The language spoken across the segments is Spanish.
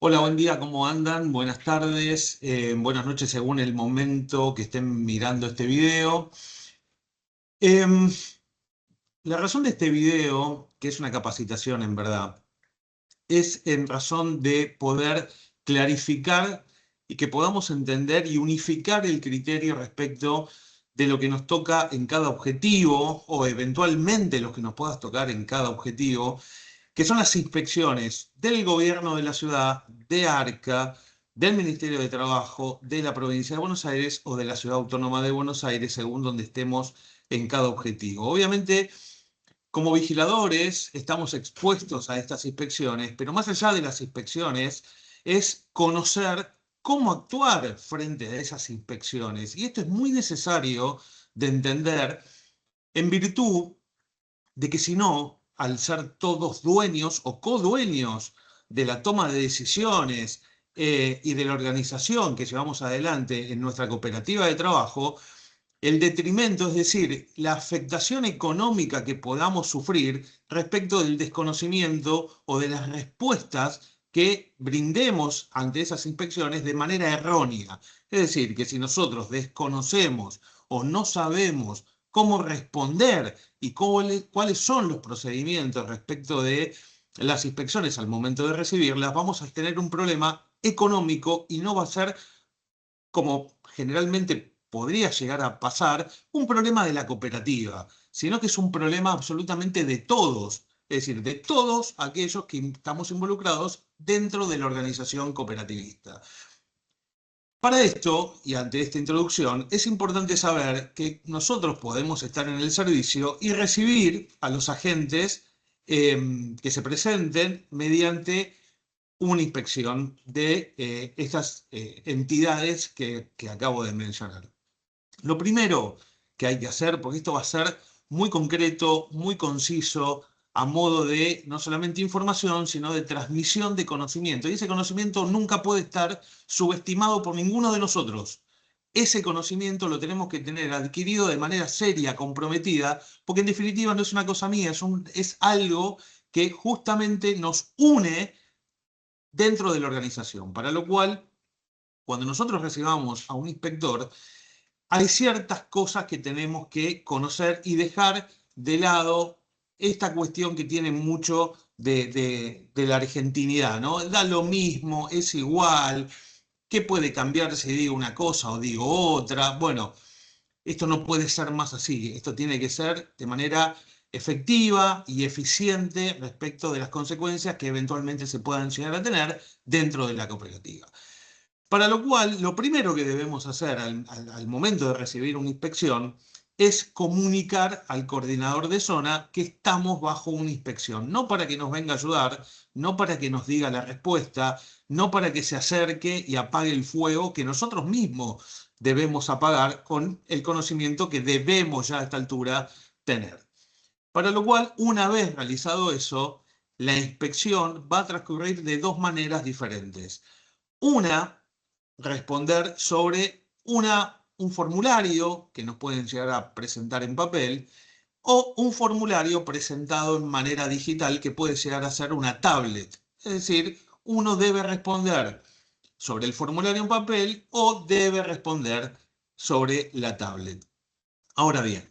Hola, buen día, ¿cómo andan? Buenas tardes, buenas noches según el momento que estén mirando este video. Em, la razón de este video, que es una capacitación en verdad, es en razón de poder clarificar y que podamos entender y unificar el criterio respecto de lo que nos toca en cada objetivo o eventualmente lo que nos pueda tocar en cada objetivo, que son las inspecciones del gobierno de la ciudad, de ARCA, del Ministerio de Trabajo, de la provincia de Buenos Aires o de la Ciudad Autónoma de Buenos Aires, según donde estemos en cada objetivo. Obviamente, como vigiladores estamos expuestos a estas inspecciones, pero más allá de las inspecciones es conocer cómo actuar frente a esas inspecciones. Y esto es muy necesario de entender en virtud de que si no, al ser todos dueños o codueños de la toma de decisiones y de la organización que llevamos adelante en nuestra cooperativa de trabajo, el detrimento, es decir, la afectación económica que podamos sufrir respecto del desconocimiento o de las respuestas que brindemos ante esas inspecciones de manera errónea. Es decir, que si nosotros desconocemos o no sabemos cómo responder y cuáles son los procedimientos respecto de las inspecciones al momento de recibirlas, vamos a tener un problema económico y no va a ser como generalmente podría llegar a pasar, un problema de la cooperativa, sino que es un problema absolutamente de todos, es decir, de todos aquellos que estamos involucrados dentro de la organización cooperativista. Para esto, y ante esta introducción, es importante saber que nosotros podemos estar en el servicio y recibir a los agentes que se presenten mediante una inspección de estas entidades que acabo de mencionar. Lo primero que hay que hacer, porque esto va a ser muy concreto, muy conciso, a modo de no solamente información, sino de transmisión de conocimiento. Y ese conocimiento nunca puede estar subestimado por ninguno de nosotros. Ese conocimiento lo tenemos que tener adquirido de manera seria, comprometida, porque en definitiva no es una cosa mía, es algo que justamente nos une dentro de la organización. Para lo cual, cuando nosotros recibamos a un inspector, hay ciertas cosas que tenemos que conocer y dejar de lado esta cuestión que tiene mucho de la argentinidad, ¿no? Da lo mismo, es igual, ¿qué puede cambiar si digo una cosa o digo otra? Bueno, esto no puede ser más así, esto tiene que ser de manera efectiva y eficiente respecto de las consecuencias que eventualmente se puedan llegar a tener dentro de la cooperativa. Para lo cual, lo primero que debemos hacer al momento de recibir una inspección es comunicar al coordinador de zona que estamos bajo una inspección, no para que nos venga a ayudar, no para que nos diga la respuesta, no para que se acerque y apague el fuego que nosotros mismos debemos apagar con el conocimiento que debemos ya a esta altura tener. Para lo cual, una vez realizado eso, la inspección va a transcurrir de dos maneras diferentes. Una, responder sobre un formulario que nos pueden llegar a presentar en papel o un formulario presentado en manera digital que puede llegar a ser una tablet. Es decir, uno debe responder sobre el formulario en papel o debe responder sobre la tablet. Ahora bien,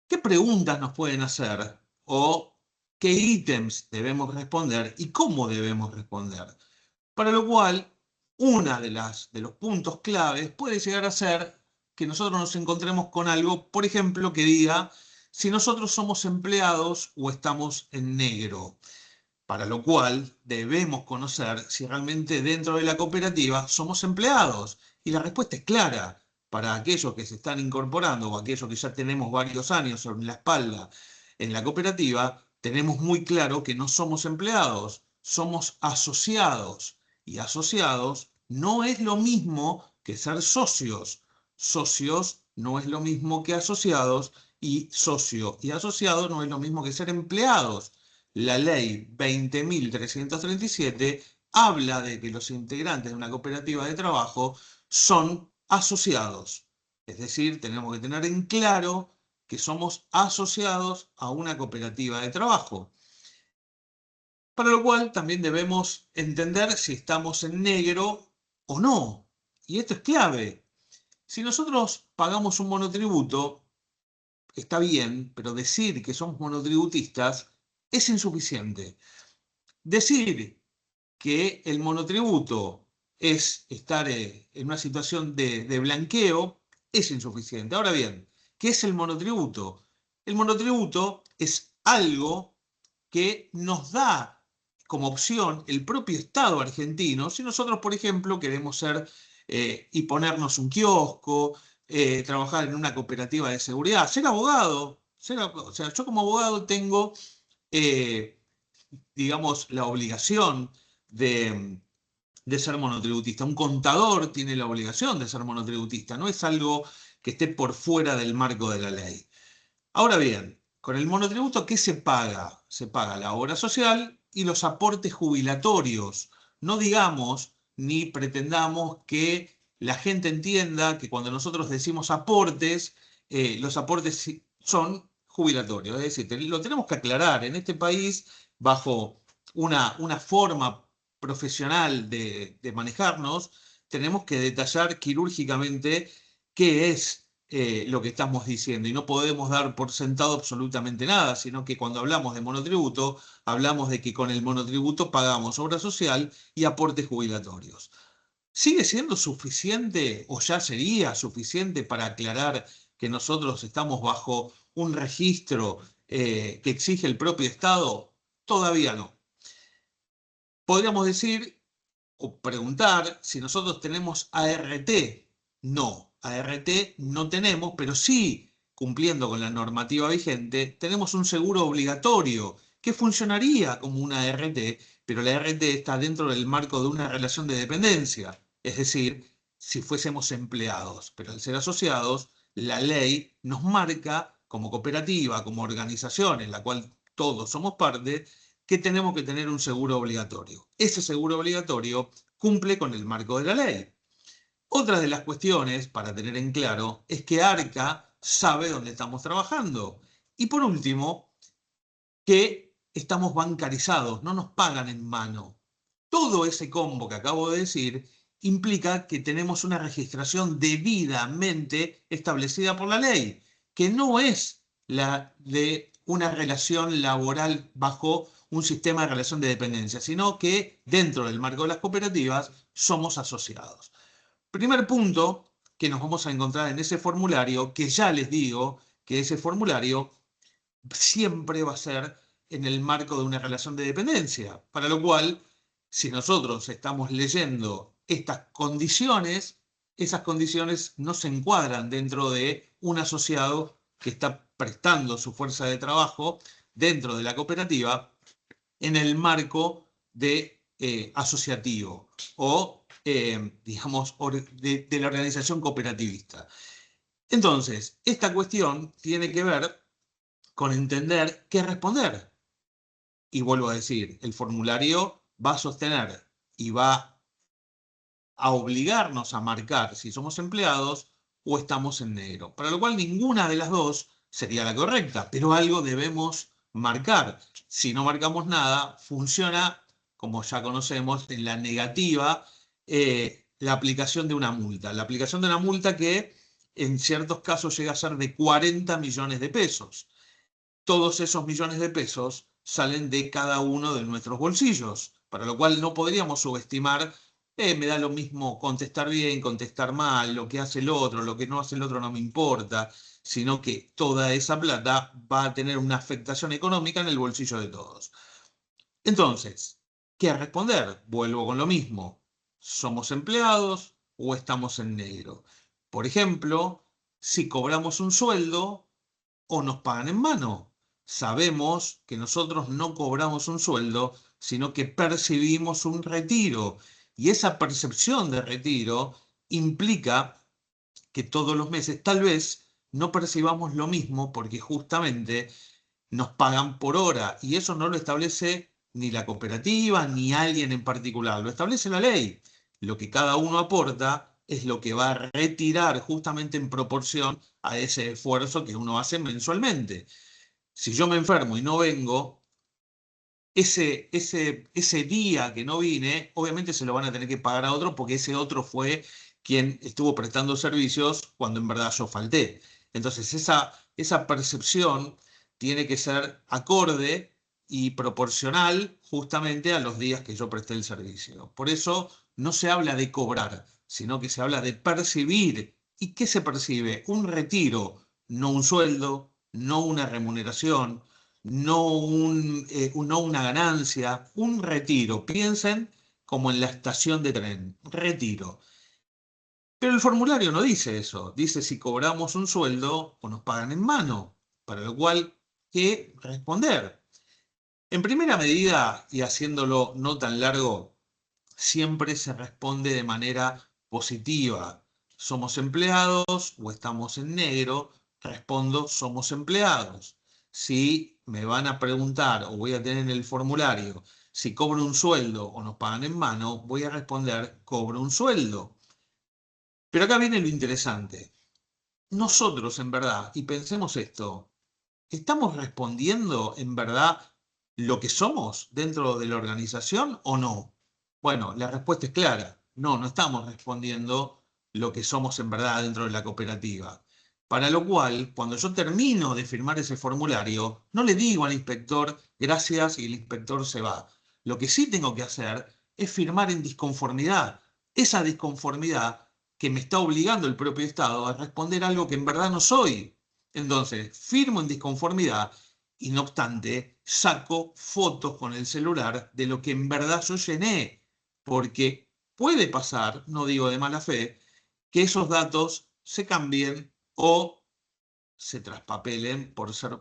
¿qué preguntas nos pueden hacer o qué ítems debemos responder y cómo debemos responder? Para lo cual, una de los puntos claves puede llegar a ser que nosotros nos encontremos con algo, por ejemplo, que diga si nosotros somos empleados o estamos en negro. Para lo cual debemos conocer si realmente dentro de la cooperativa somos empleados. Y la respuesta es clara. Para aquellos que se están incorporando o aquellos que ya tenemos varios años sobre la espalda en la cooperativa, tenemos muy claro que no somos empleados, somos asociados. Y asociados no es lo mismo que ser socios. Socios no es lo mismo que asociados y socio y asociado no es lo mismo que ser empleados. La ley 20.337 habla de que los integrantes de una cooperativa de trabajo son asociados. Es decir, tenemos que tener en claro que somos asociados a una cooperativa de trabajo. Para lo cual también debemos entender si estamos en negro o no. Y esto es clave. Si nosotros pagamos un monotributo, está bien, pero decir que somos monotributistas es insuficiente. Decir que el monotributo es estar en una situación de blanqueo es insuficiente. Ahora bien, ¿qué es el monotributo? El monotributo es algo que nos da como opción el propio Estado argentino si nosotros, por ejemplo, queremos ser y ponernos un kiosco, trabajar en una cooperativa de seguridad, ser abogado. O sea, yo como abogado tengo, eh, digamos, la obligación de, de ser monotributista. Un contador tiene la obligación de ser monotributista, no es algo que esté por fuera del marco de la ley. Ahora bien, con el monotributo, ¿qué se paga? Se paga la obra social y los aportes jubilatorios. No digamos ni pretendamos que la gente entienda que cuando nosotros decimos aportes, los aportes son jubilatorios. Es decir, lo tenemos que aclarar. En este país, bajo una forma profesional de manejarnos, tenemos que detallar quirúrgicamente qué es lo que estamos diciendo y no podemos dar por sentado absolutamente nada, sino que cuando hablamos de monotributo, hablamos de que con el monotributo pagamos obra social y aportes jubilatorios. ¿Sigue siendo suficiente o ya sería suficiente para aclarar que nosotros estamos bajo un registro que exige el propio Estado? Todavía no. Podríamos decir o preguntar si nosotros tenemos ART. No, ART no tenemos, pero sí, cumpliendo con la normativa vigente, tenemos un seguro obligatorio que funcionaría como una ART, pero la ART está dentro del marco de una relación de dependencia, es decir, si fuésemos empleados, pero al ser asociados, la ley nos marca como cooperativa, como organización en la cual todos somos parte, que tenemos que tener un seguro obligatorio. Ese seguro obligatorio cumple con el marco de la ley. Otra de las cuestiones, para tener en claro, es que ARCA sabe dónde estamos trabajando. Y por último, que estamos bancarizados, no nos pagan en mano. Todo ese combo que acabo de decir implica que tenemos una registración debidamente establecida por la ley, que no es la de una relación laboral bajo un sistema de relación de dependencia, sino que dentro del marco de las cooperativas somos asociados. Primer punto que nos vamos a encontrar en ese formulario, que ya les digo que ese formulario siempre va a ser en el marco de una relación de dependencia, para lo cual, si nosotros estamos leyendo estas condiciones, esas condiciones no se encuadran dentro de un asociado que está prestando su fuerza de trabajo dentro de la cooperativa en el marco de asociativo o, digamos, de la organización cooperativista. Entonces, esta cuestión tiene que ver con entender qué responder. Y vuelvo a decir, el formulario va a sostener y va a obligarnos a marcar si somos empleados o estamos en negro. Para lo cual ninguna de las dos sería la correcta, pero algo debemos marcar. Si no marcamos nada, funciona, como ya conocemos, en la negativa, la aplicación de una multa. La aplicación de una multa que en ciertos casos llega a ser de 40 millones de pesos. Todos esos millones de pesos salen de cada uno de nuestros bolsillos, para lo cual no podríamos subestimar, me da lo mismo contestar bien, contestar mal, lo que hace el otro, lo que no hace el otro no me importa, sino que toda esa plata va a tener una afectación económica en el bolsillo de todos. Entonces, ¿qué responder? Vuelvo con lo mismo. ¿Somos empleados o estamos en negro? Por ejemplo, si cobramos un sueldo o nos pagan en mano. Sabemos que nosotros no cobramos un sueldo, sino que percibimos un retiro. Y esa percepción de retiro implica que todos los meses tal vez no percibamos lo mismo porque justamente nos pagan por hora y eso no lo establece ni la cooperativa ni alguien en particular, lo establece la ley. Lo que cada uno aporta es lo que va a retirar justamente en proporción a ese esfuerzo que uno hace mensualmente. Si yo me enfermo y no vengo, ese día que no vine, obviamente se lo van a tener que pagar a otro porque ese otro fue quien estuvo prestando servicios cuando en verdad yo falté. Entonces, esa percepción tiene que ser acorde y proporcional justamente a los días que yo presté el servicio. Por eso no se habla de cobrar, sino que se habla de percibir. ¿Y qué se percibe? Un retiro, no un sueldo, no una remuneración, no una ganancia, un retiro. Piensen como en la estación de tren, retiro. Pero el formulario no dice eso, dice si cobramos un sueldo o nos pagan en mano, para lo cual, ¿qué responder? En primera medida, y haciéndolo no tan largo, siempre se responde de manera positiva. ¿Somos empleados o estamos en negro? Respondo, somos empleados. Si me van a preguntar o voy a tener en el formulario si cobro un sueldo o nos pagan en mano, voy a responder, cobro un sueldo. Pero acá viene lo interesante. Nosotros, en verdad, y pensemos esto, ¿estamos respondiendo en verdad lo que somos dentro de la organización o no? Bueno, la respuesta es clara. No, no estamos respondiendo lo que somos en verdad dentro de la cooperativa. Para lo cual, cuando yo termino de firmar ese formulario, no le digo al inspector gracias y el inspector se va. Lo que sí tengo que hacer es firmar en disconformidad. Esa disconformidad que me está obligando el propio Estado a responder algo que en verdad no soy. Entonces, firmo en disconformidad y no obstante, saco fotos con el celular de lo que en verdad yo llené, porque puede pasar, no digo de mala fe, que esos datos se cambien o se traspapelen por ser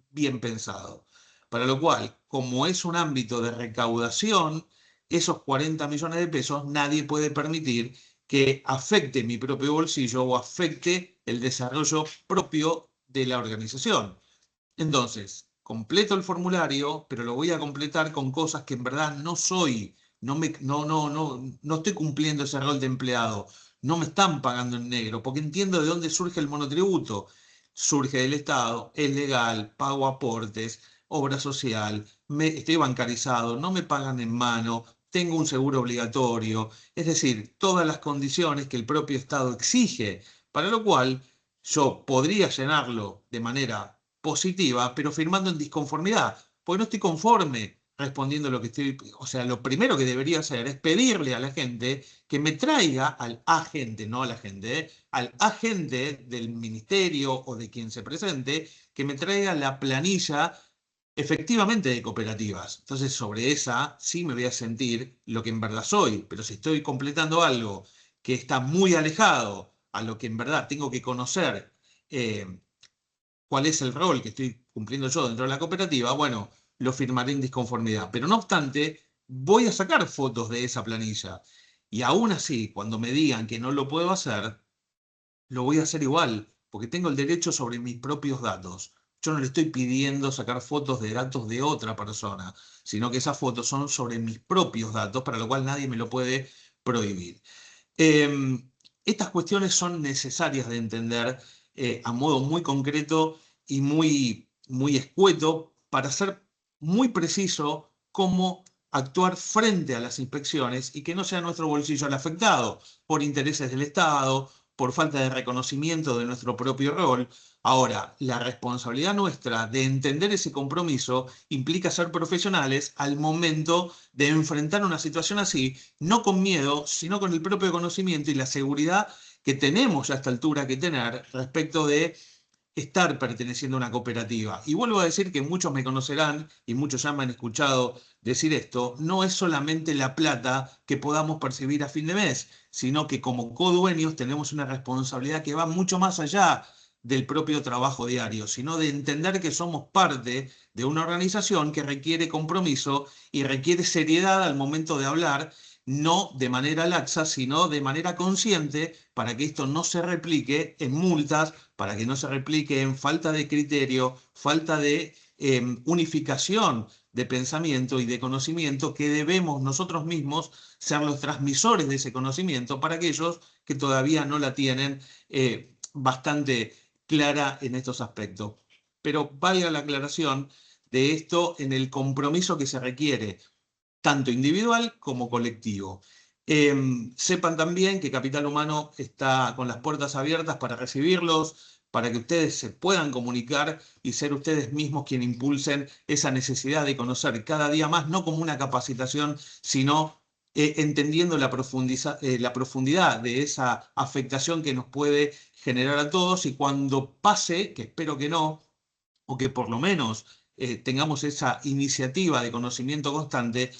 bien pensado. Para lo cual, como es un ámbito de recaudación, esos 40 millones de pesos nadie puede permitir que afecte mi propio bolsillo o afecte el desarrollo propio de la organización. Entonces, completo el formulario, pero lo voy a completar con cosas que en verdad no soy, no estoy cumpliendo ese rol de empleado, no me están pagando en negro, porque entiendo de dónde surge el monotributo. Surge del Estado, es legal, pago aportes, obra social, estoy bancarizado, no me pagan en mano, tengo un seguro obligatorio, es decir, todas las condiciones que el propio Estado exige, para lo cual yo podría llenarlo de manera positiva, pero firmando en disconformidad, porque no estoy conforme respondiendo lo que estoy, o sea, lo primero que debería hacer es pedirle a la gente que me traiga al agente, no a la gente, al agente del ministerio o de quien se presente, que me traiga la planilla efectivamente de cooperativas. Entonces, sobre esa sí me voy a sentir lo que en verdad soy, pero si estoy completando algo que está muy alejado a lo que en verdad tengo que conocer, eh, cuál es el rol que estoy cumpliendo yo dentro de la cooperativa, bueno, lo firmaré en disconformidad. Pero no obstante, voy a sacar fotos de esa planilla. Y aún así, cuando me digan que no lo puedo hacer, lo voy a hacer igual, porque tengo el derecho sobre mis propios datos. Yo no le estoy pidiendo sacar fotos de datos de otra persona, sino que esas fotos son sobre mis propios datos, para lo cual nadie me lo puede prohibir. Estas cuestiones son necesarias de entender a modo muy concreto y muy escueto para ser muy preciso cómo actuar frente a las inspecciones y que no sea nuestro bolsillo el afectado por intereses del Estado, por falta de reconocimiento de nuestro propio rol. Ahora, la responsabilidad nuestra de entender ese compromiso implica ser profesionales al momento de enfrentar una situación así, no con miedo, sino con el propio conocimiento y la seguridad que tenemos a esta altura que tener respecto de estar perteneciendo a una cooperativa. Y vuelvo a decir que muchos me conocerán y muchos ya me han escuchado decir esto, no es solamente la plata que podamos percibir a fin de mes, sino que como codueños tenemos una responsabilidad que va mucho más allá del propio trabajo diario, sino de entender que somos parte de una organización que requiere compromiso y requiere seriedad al momento de hablar, no de manera laxa, sino de manera consciente para que esto no se replique en multas, para que no se replique en falta de criterio, falta de unificación de pensamiento y de conocimiento, que debemos nosotros mismos ser los transmisores de ese conocimiento para aquellos que todavía no la tienen bastante clara en estos aspectos. Pero valga la aclaración de esto en el compromiso que se requiere, tanto individual como colectivo. Sepan también que Capital Humano está con las puertas abiertas para recibirlos, para que ustedes se puedan comunicar y ser ustedes mismos quienes impulsen esa necesidad de conocer cada día más, no como una capacitación, sino entendiendo la profundidad de esa afectación que nos puede generar a todos, y cuando pase, que espero que no, o que por lo menos tengamos esa iniciativa de conocimiento constante,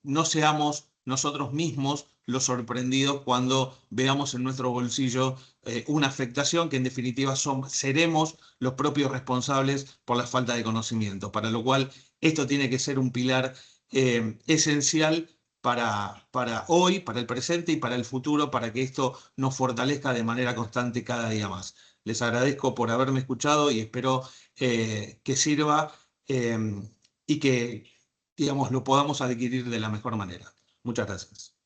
no seamos nosotros mismos los sorprendidos cuando veamos en nuestro bolsillo una afectación que en definitiva seremos los propios responsables por la falta de conocimiento, para lo cual esto tiene que ser un pilar esencial para hoy, para el presente y para el futuro, para que esto nos fortalezca de manera constante cada día más. Les agradezco por haberme escuchado y espero que sirva y que, digamos, lo podamos adquirir de la mejor manera. Muchas gracias.